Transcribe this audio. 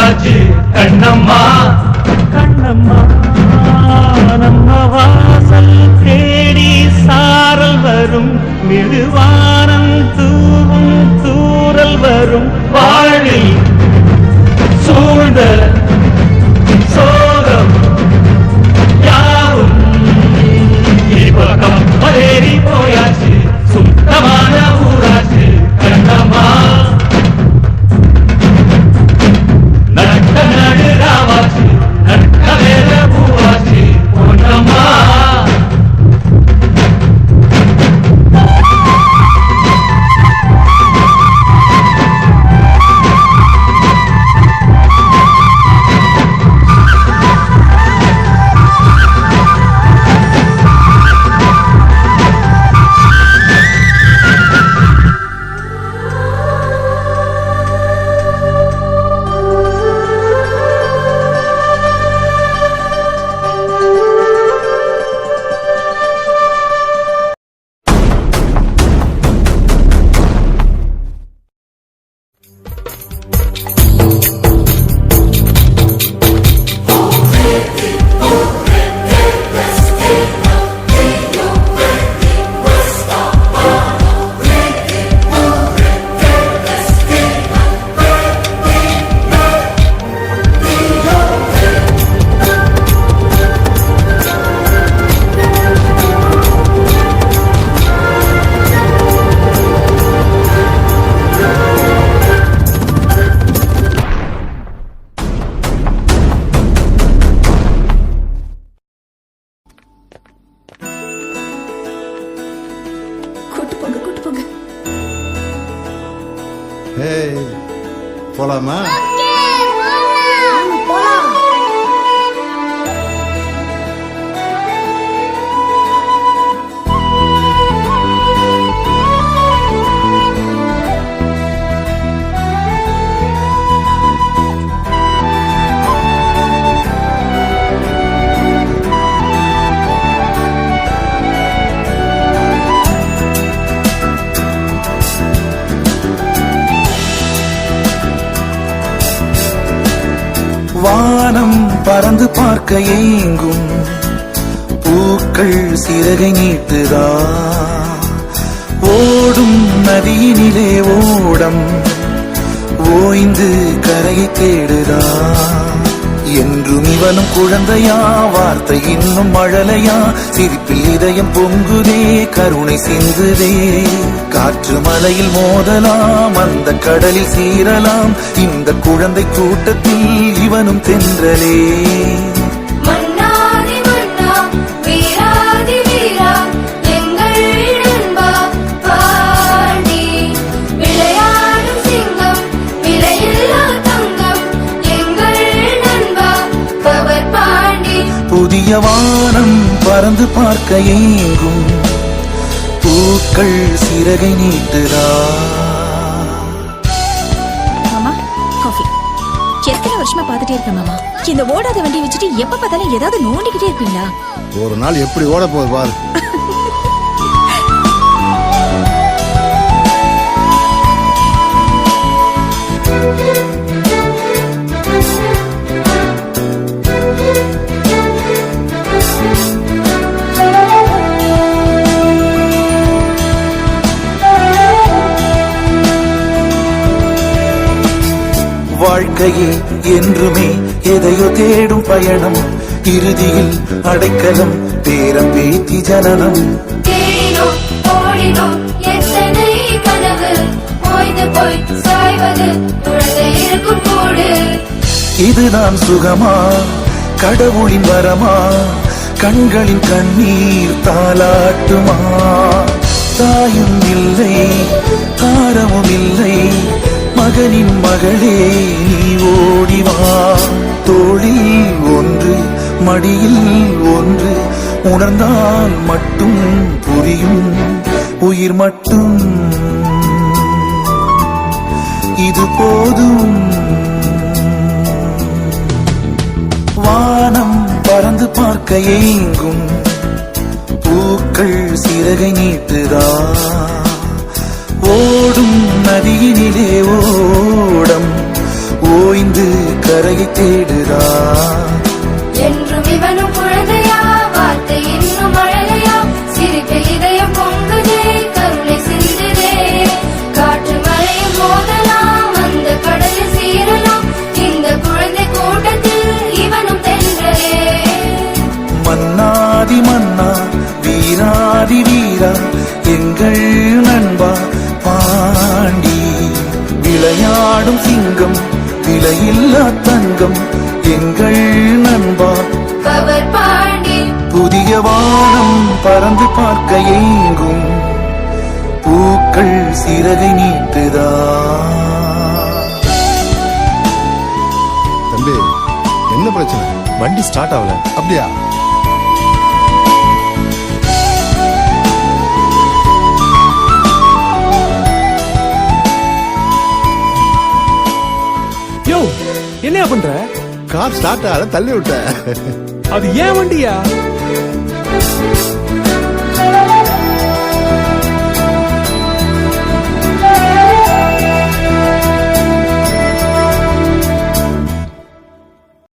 ஊராட்சி கண்ணம்மா கண்ணம்மா நம்ம வாசல் தேடி சாரல் வரும் மிடுவானம் தூவும் தூரல் வரும் வாழ்வில் சூழ்ந்த சோகம் யாவும் இப்பக்கம் மலேறி போயாச்சு சுத்தமான ஊராட்சி கண்ணம்மா நட்ட நடு ராவாச்சு நட்ட வேல பூவாச்சு பொன்னம்மா போலாமா? வானம் பறந்து பார்க்க ஏங்கும் பூக்கள் சிறகை நீட்டுதா ஓடும் நதியினிலே ஓடம் ஓய்ந்து கரையை தேடுதா என்றும் இவனும் குழந்தையா வார்த்தை இன்னும் மழலையா சிரிப்பில் இதயம் பொங்குதே கருணை சிந்துதே காற்று மலையில் மோதலாம் அந்த கடலில் சீரலாம் இந்த குழந்தை கூட்டத்தில் இவனும் தென்றலே புதிய வானம் பறந்து பார்க்க ஏங்கும் பூக்கள் சிறகை நீட்டுதா. மாமா காஃபி எத்தனை வருஷமா பாத்துட்டே இருக்கேன் மாமா. இந்த ஓடாத வண்டி வச்சுட்டு எப்ப பார்த்தாலும் ஏதாவது நோண்டிக்கிட்டே இருப்பீங்களா? ஒரு நாள் எப்படி ஓட போகுது பாரு. வாழ்க்கையே என்றுமே எதையோ தேடும் பயணம் இறுதியில் அடைக்கலம் பேரம் பேத்தி ஜனனம் இதுதான் சுகமா கடவுளின் வரமா கண்களின் கண்ணீர் தாலாட்டுமா தாயும் இல்லை தாரமும் இல்லை மகனின் மகளே நீ ஓடிவா தோளில் ஒன்று மடியில் ஒன்று உணர்ந்தால் மட்டும் புரியும் உயிர் மட்டும் இது போதும். வானம் பறந்து பார்க்க ஏங்கும் பூக்கள் சிறகை நீட்டுதா ஓடும் நதியினிலே ஓடம் ஓய்ந்து கரை தேடுதா என்றும் இவனும் குழந்தையா வார்த்தை இன்னும் மழலையா சிரிப்பில் இதயம் பொங்குதே கருணை சிந்துதே காற்று மழையும் மோதலாம் அந்த கடலில் சீரலாம் இந்த குழந்தை கூட்டத்தில் இவனும் தென்றலே மன்னாதி மன்னா வீராதி வீரா எங்கள் நண்பா பாண்டி விளையாடும் சிங்கம் விலையில்லா தங்கம் எங்கள் நண்பா பவர் பாண்டி புதிய வானம் பறந்து பார்க்க எங்கும் பூக்கள் சிறகை நீட்டுதா தம்பி என்ன பிரச்சனை? வண்டி ஸ்டார்ட் ஆகல. அப்படியா? யோ, என்னையா பண்ற? கார் ஸ்டார்ட் ஆகல, தள்ளி விட்ட. அது ஏன் வண்டியா?